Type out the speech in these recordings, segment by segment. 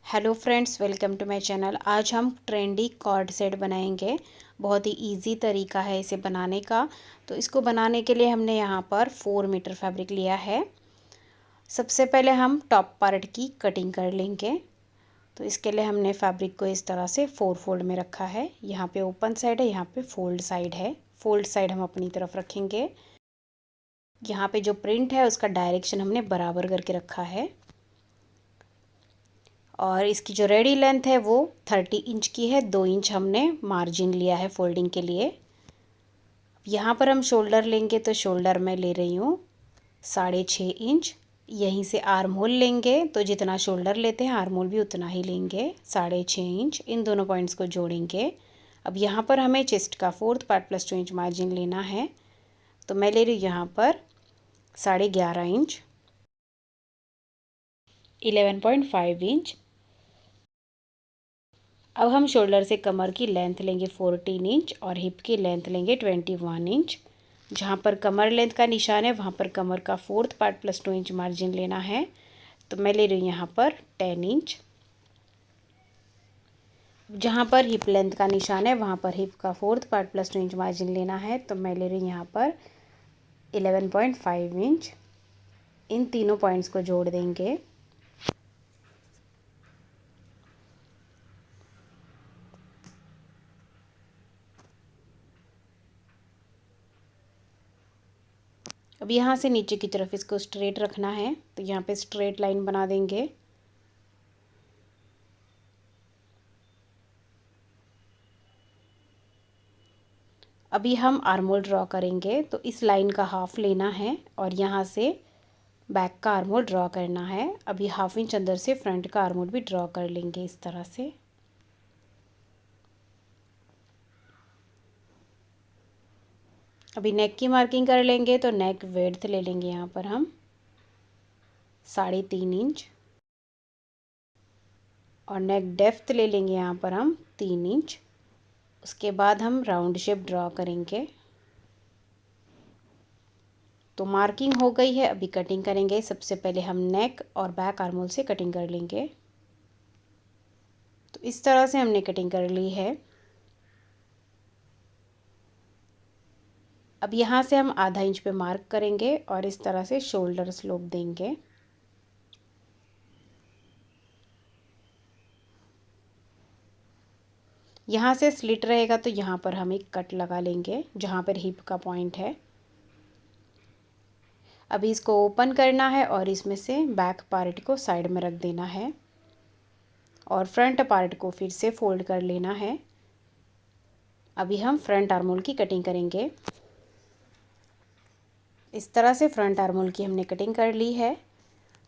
Hello friends, welcome to my channel. आज हम trendy cord set बनाएंगे। बहुत ही इजी तरीका है इसे बनाने का। तो इसको बनाने के लिए हमने यहाँ पर 4 मीटर फैब्रिक लिया है। सबसे पहले हम टॉप पार्ट की कटिंग कर लेंगे। तो इसके लिए हमने फैब्रिक को इस तरह से 4 फोल्ड में रखा है। यहाँ पे ओपन साइड है, यहाँ पे फोल्ड साइड है। फोल्ड साइड हम अपनी तरफ रखेंगे। यहाँ पे जो प्रिंट है उसका डायरेक्शन हमने बराबर करके रखा है। और इसकी जो रेडी लेंथ है वो 30 इंच की है। 2 इंच हमने मार्जिन लिया है फोल्डिंग के लिए। यहाँ पर हम शोल्डर लेंगे तो शोल्डर मैं ले रही हूँ 6.5 इंच। यहीं से आर्म होल लेंगे तो जितना शोल्डर लेते हैं आर्म होल भी उतना ही लेंगे, 6.5 इंच। इन दोनों पॉइंट्स को जोड़ेंगे। अब यहाँ पर हमें चेस्ट का 4th पार्ट +2 इंच मार्जिन लेना है। तो मैं ले रही हूँ यहाँ पर 11.5 इंच, 11.5 इंच। अब हम शोल्डर से कमर की लेंथ लेंगे 14 इंच और हिप की लेंथ लेंगे 21 इंच। जहाँ पर कमर लेंथ का निशान है वहाँ पर कमर का 4th पार्ट +2 इंच मार्जिन लेना है। तो मैं ले रही हूँ यहाँ पर 10 इंच। जहाँ पर हिप लेंथ का निशान है वहाँ पर हिप का 4th पार्ट +2 इंच मार्जिन लेना है। तो मैं ले रही हूँ यहाँ पर 11.5 इंच। इन तीनों पॉइंट्स को जोड़ देंगे। अब यहाँ से नीचे की तरफ इसको स्ट्रेट रखना है। तो यहाँ पे स्ट्रेट लाइन बना देंगे। अभी हम आर्म होल ड्रॉ करेंगे। तो इस लाइन का हाफ लेना है और यहाँ से बैक का आर्म होल ड्रॉ करना है। अभी ½ इंच अंदर से फ्रंट का आर्म होल भी ड्रॉ कर लेंगे इस तरह से। अभी नेक की मार्किंग कर लेंगे। तो नेक विड्थ ले लेंगे यहाँ पर हम 3.5 इंच और नेक डेप्थ ले लेंगे यहाँ पर हम 3 इंच। उसके बाद हम राउंड शेप ड्रॉ करेंगे। तो मार्किंग हो गई है। अभी कटिंग करेंगे। सबसे पहले हम नेक और बैक आर्म होल से कटिंग कर लेंगे। तो इस तरह से हमने कटिंग कर ली है। अब यहाँ से हम ½ इंच पे मार्क करेंगे और इस तरह से शोल्डर स्लोप देंगे। यहाँ से स्लिट रहेगा तो यहाँ पर हम एक कट लगा लेंगे जहाँ पर हिप का पॉइंट है। अभी इसको ओपन करना है और इसमें से बैक पार्ट को साइड में रख देना है और फ्रंट पार्ट को फिर से फोल्ड कर लेना है। अभी हम फ्रंट आर्म होल की कटिंग करेंगे। इस तरह से फ्रंट आर्म होल की हमने कटिंग कर ली है।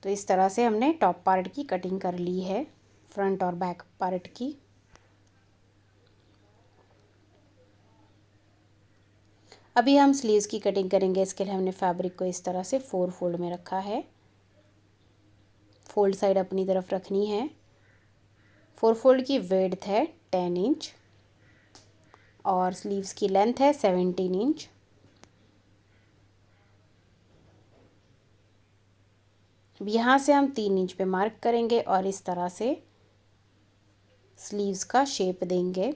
तो इस तरह से हमने टॉप पार्ट की कटिंग कर ली है, फ्रंट और बैक पार्ट की। अभी हम स्लीव्स की कटिंग करेंगे। इसके लिए हमने फैब्रिक को इस तरह से 4 फोल्ड में रखा है। फोल्ड साइड अपनी तरफ रखनी है। 4 फोल्ड की विड्थ है 10 इंच और स्लीव्स की लेंथ है 17 इंच। अब यहाँ से हम 3 इंच पे मार्क करेंगे और इस तरह से स्लीव्स का शेप देंगे।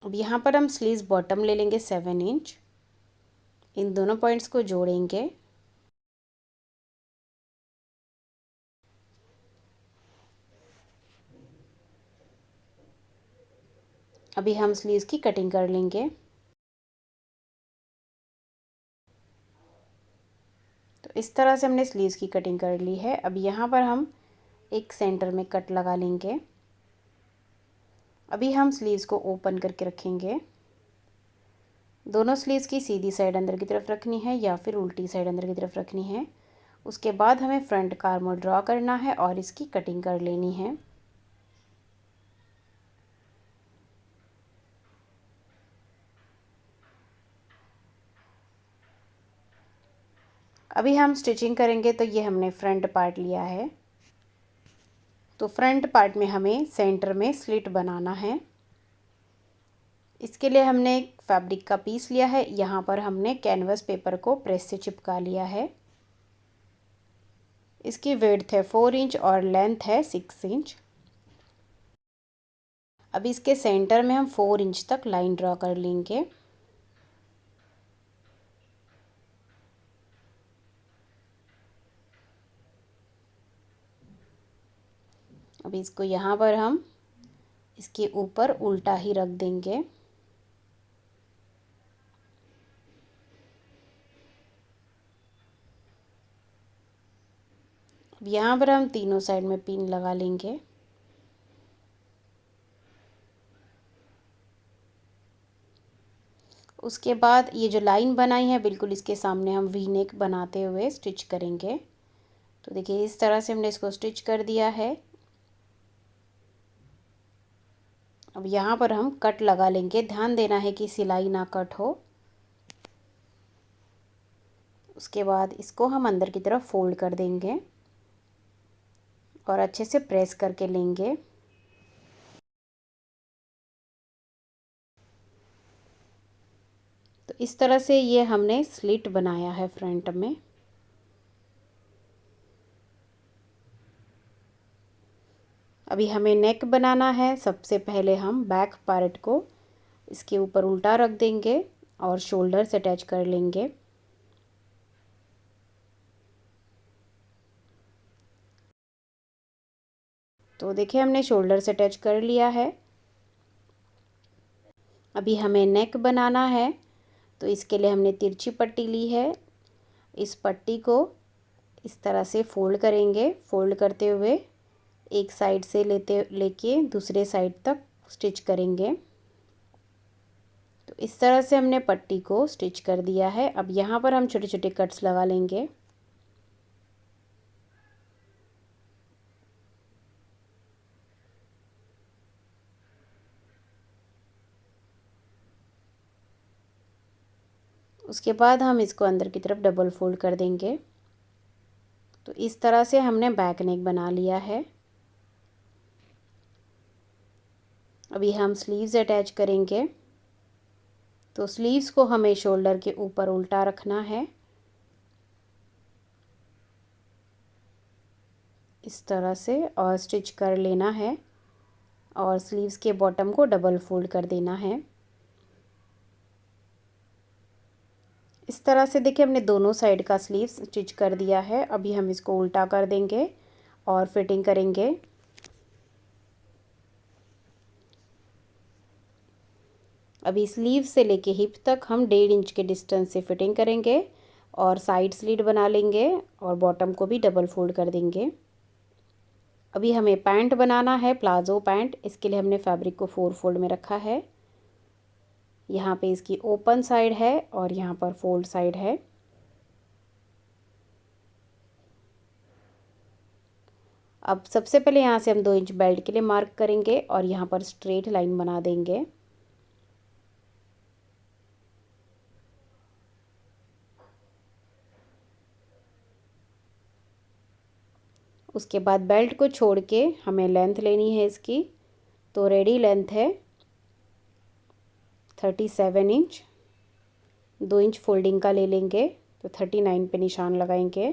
अब यहाँ पर हम स्लीव्स बॉटम ले लेंगे 7 इंच। इन दोनों पॉइंट्स को जोड़ेंगे। अभी हम स्लीव्स की कटिंग कर लेंगे। तो इस तरह से हमने स्लीव्स की कटिंग कर ली है। अब यहाँ पर हम एक सेंटर में कट लगा लेंगे। अभी हम स्लीव्स को ओपन करके रखेंगे। दोनों स्लीव्स की सीधी साइड अंदर की तरफ रखनी है या फिर उल्टी साइड अंदर की तरफ रखनी है। उसके बाद हमें फ्रंट का आर्म होल ड्रॉ करना है और इसकी कटिंग कर लेनी है। अभी हम स्टिचिंग करेंगे। तो ये हमने फ्रंट पार्ट लिया है। तो फ्रंट पार्ट में हमें सेंटर में स्लिट बनाना है। इसके लिए हमने एक फैब्रिक का पीस लिया है। यहाँ पर हमने कैनवस पेपर को प्रेस से चिपका लिया है। इसकी विड्थ है 4 इंच और लेंथ है 6 इंच। अब इसके सेंटर में हम 4 इंच तक लाइन ड्रा कर लेंगे। अब इसको यहाँ पर हम इसके ऊपर उल्टा ही रख देंगे। अब यहाँ पर हम तीनों साइड में पिन लगा लेंगे। उसके बाद ये जो लाइन बनाई है बिल्कुल इसके सामने हम वी नेक बनाते हुए स्टिच करेंगे। तो देखिए इस तरह से हमने इसको स्टिच कर दिया है। अब यहाँ पर हम कट लगा लेंगे। ध्यान देना है कि सिलाई ना कट हो। उसके बाद इसको हम अंदर की तरफ फोल्ड कर देंगे और अच्छे से प्रेस करके लेंगे। तो इस तरह से ये हमने स्लिट बनाया है फ्रंट में। अभी हमें नेक बनाना है। सबसे पहले हम बैक पार्ट को इसके ऊपर उल्टा रख देंगे और शोल्डर से अटैच कर लेंगे। तो देखिए हमने शोल्डर से अटैच कर लिया है। अभी हमें नेक बनाना है। तो इसके लिए हमने तिरछी पट्टी ली है। इस पट्टी को इस तरह से फोल्ड करेंगे। फोल्ड करते हुए एक साइड से लेके दूसरे साइड तक स्टिच करेंगे। तो इस तरह से हमने पट्टी को स्टिच कर दिया है। अब यहाँ पर हम छोटे छोटे कट्स लगा लेंगे। उसके बाद हम इसको अंदर की तरफ डबल फोल्ड कर देंगे। तो इस तरह से हमने बैक नेक बना लिया है। अभी हम स्लीव्स अटैच करेंगे। तो स्लीव्स को हमें शोल्डर के ऊपर उल्टा रखना है इस तरह से और स्टिच कर लेना है और स्लीव्स के बॉटम को डबल फोल्ड कर देना है। इस तरह से देखिए हमने दोनों साइड का स्लीव्स स्टिच कर दिया है। अभी हम इसको उल्टा कर देंगे और फिटिंग करेंगे। अभी स्लीव से लेके हिप तक हम 1.5 इंच के डिस्टेंस से फिटिंग करेंगे और साइड स्लिट बना लेंगे और बॉटम को भी डबल फोल्ड कर देंगे। अभी हमें पैंट बनाना है, प्लाज़ो पैंट। इसके लिए हमने फैब्रिक को 4 फोल्ड में रखा है। यहाँ पे इसकी ओपन साइड है और यहाँ पर फोल्ड साइड है। अब सबसे पहले यहाँ से हम 2 इंच बेल्ट के लिए मार्क करेंगे और यहाँ पर स्ट्रेट लाइन बना देंगे। उसके बाद बेल्ट को छोड़ के हमें लेंथ लेनी है इसकी। तो रेडी लेंथ है 37 इंच। 2 इंच फोल्डिंग का ले लेंगे तो 39 पे निशान लगाएंगे।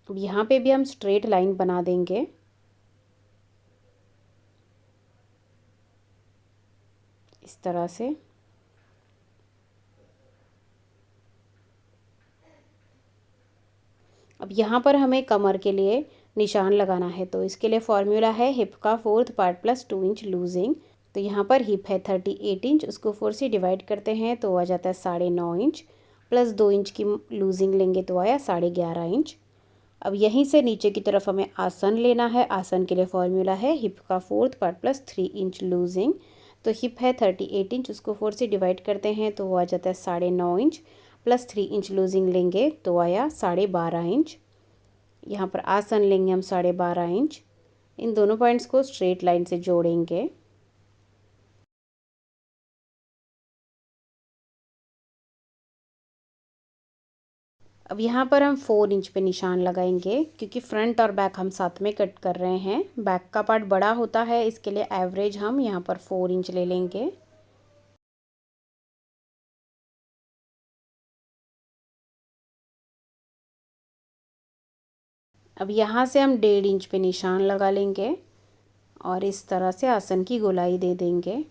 अब यहाँ पे भी हम स्ट्रेट लाइन बना देंगे। इस तरह से। अब यहाँ पर हमें कमर के लिए निशान लगाना है। तो इसके लिए फॉर्मूला है हिप का 4th part plus 2 inch losing. तो यहाँ पर हिप है 38 इंच, उसको 4 से डिवाइड करते हैं तो आ जाता है 9.5 इंच, प्लस 2 इंच की लूजिंग लेंगे तो आया 11.5 इंच। अब यहीं से नीचे की तरफ हमें आसन लेना है। आसन के लिए फॉर्मूला है हिप का 4th part plus 3 inch losing. तो हिप है 38 इंच, उसको 4 से डिवाइड करते हैं तो वो आ जाता है 9.5 इंच, प्लस 3 इंच लूजिंग लेंगे तो आया 12.5 इंच। यहाँ पर आसन लेंगे हम 12.5 इंच। इन दोनों पॉइंट्स को स्ट्रेट लाइन से जोड़ेंगे। अब यहाँ पर हम 4 इंच पे निशान लगाएंगे क्योंकि फ्रंट और बैक हम साथ में कट कर रहे हैं। बैक का पार्ट बड़ा होता है, इसके लिए एवरेज हम यहाँ पर 4 इंच ले लेंगे। अब यहाँ से हम 1.5 इंच पे निशान लगा लेंगे और इस तरह से आसन की गोलाई दे देंगे।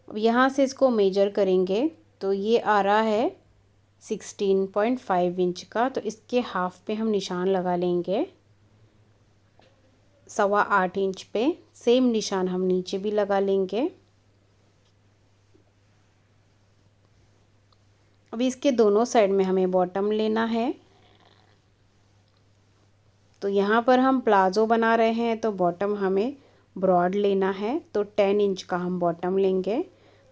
अब यहाँ से इसको मेजर करेंगे तो ये आ रहा है 16.5 इंच का, तो इसके हाफ पे हम निशान लगा लेंगे। 8.25 इंच पे सेम निशान हम नीचे भी लगा लेंगे। अब इसके दोनों साइड में हमें बॉटम लेना है। तो यहाँ पर हम प्लाज़ो बना रहे हैं तो बॉटम हमें ब्रॉड लेना है, तो 10 इंच का हम बॉटम लेंगे।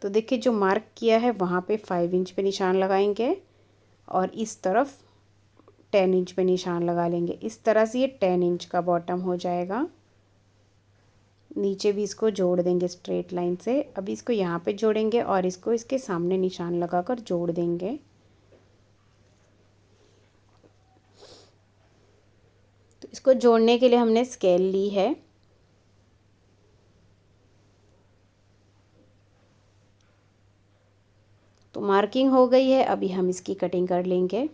तो देखिए जो मार्क किया है वहाँ पे 5 इंच पे निशान लगाएंगे और इस तरफ 10 इंच पे निशान लगा लेंगे। इस तरह से ये 10 इंच का बॉटम हो जाएगा। नीचे भी इसको जोड़ देंगे स्ट्रेट लाइन से। अभी इसको यहाँ पे जोड़ेंगे और इसको इसके सामने निशान लगाकर जोड़ देंगे। तो इसको जोड़ने के लिए हमने स्केल ली है। तो मार्किंग हो गई है, अभी हम इसकी कटिंग कर लेंगे।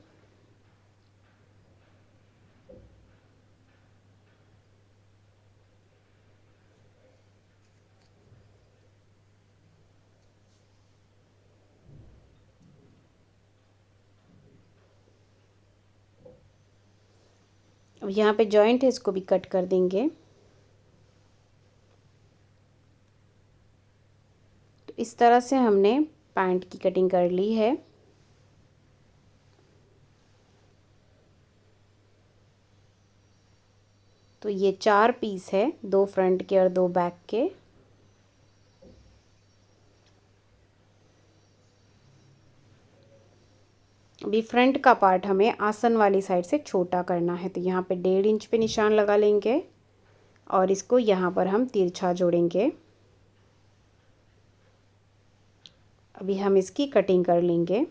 अब यहाँ पे जॉइंट है, इसको भी कट कर देंगे। तो इस तरह से हमने पैंट की कटिंग कर ली है। तो ये 4 पीस है, 2 फ्रंट के और 2 बैक के। अभी फ्रंट का पार्ट हमें आसन वाली साइड से छोटा करना है, तो यहाँ पे 1.5 इंच पे निशान लगा लेंगे और इसको यहाँ पर हम तिरछा जोड़ेंगे। अभी हम इसकी कटिंग कर लेंगे।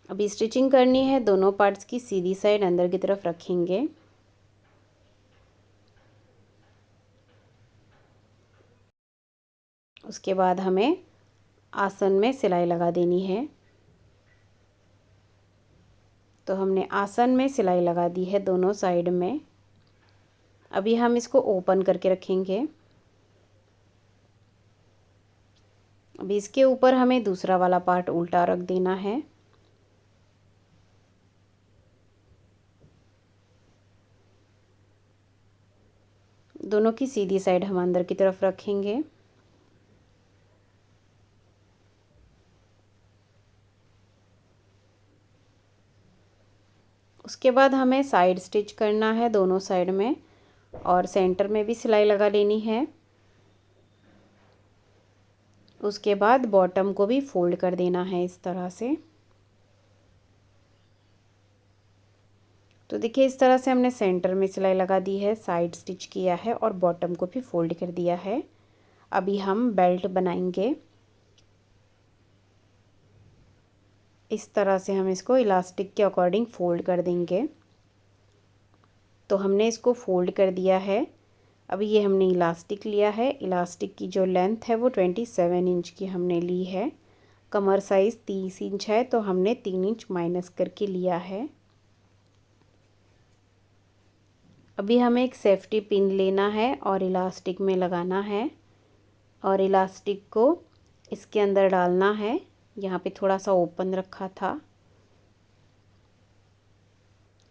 अभी स्टिचिंग करनी है, दोनों पार्ट्स की सीधी साइड अंदर की तरफ रखेंगे। उसके बाद हमें आसन में सिलाई लगा देनी है। तो हमने आसन में सिलाई लगा दी है दोनों साइड में। अभी हम इसको ओपन करके रखेंगे। अभी इसके ऊपर हमें दूसरा वाला पार्ट उल्टा रख देना है। दोनों की सीधी साइड हम अंदर की तरफ रखेंगे। उसके बाद हमें साइड स्टिच करना है दोनों साइड में और सेंटर में भी सिलाई लगा लेनी है। उसके बाद बॉटम को भी फोल्ड कर देना है इस तरह से। तो देखिए इस तरह से हमने सेंटर में सिलाई लगा दी है, साइड स्टिच किया है और बॉटम को भी फोल्ड कर दिया है। अभी हम बेल्ट बनाएंगे। इस तरह से हम इसको इलास्टिक के अकॉर्डिंग फोल्ड कर देंगे। तो हमने इसको फोल्ड कर दिया है। अभी ये हमने इलास्टिक लिया है। इलास्टिक की जो लेंथ है वो 27 इंच की हमने ली है। कमर साइज़ 30 इंच है, तो हमने 3 इंच माइनस करके लिया है। अभी हमें एक सेफ्टी पिन लेना है और इलास्टिक में लगाना है और इलास्टिक को इसके अंदर डालना है। यहाँ पे थोड़ा सा ओपन रखा था,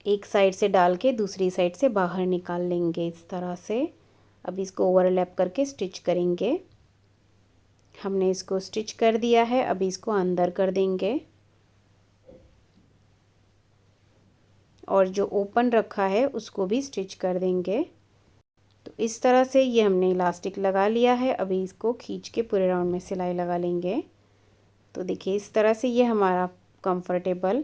एक साइड से डाल के दूसरी साइड से बाहर निकाल लेंगे इस तरह से। अब इसको ओवरलैप करके स्टिच करेंगे। हमने इसको स्टिच कर दिया है, अभी इसको अंदर कर देंगे और जो ओपन रखा है उसको भी स्टिच कर देंगे। तो इस तरह से ये हमने इलास्टिक लगा लिया है। अभी इसको खींच के पूरे राउंड में सिलाई लगा लेंगे। तो देखिए इस तरह से ये हमारा कंफर्टेबल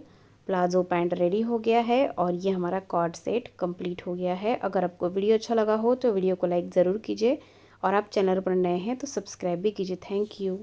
प्लाज़ो पैंट रेडी हो गया है और ये हमारा कॉर्ड सेट कंप्लीट हो गया है। अगर आपको वीडियो अच्छा लगा हो तो वीडियो को लाइक ज़रूर कीजिए और आप चैनल पर नए हैं तो सब्सक्राइब भी कीजिए। Thank you.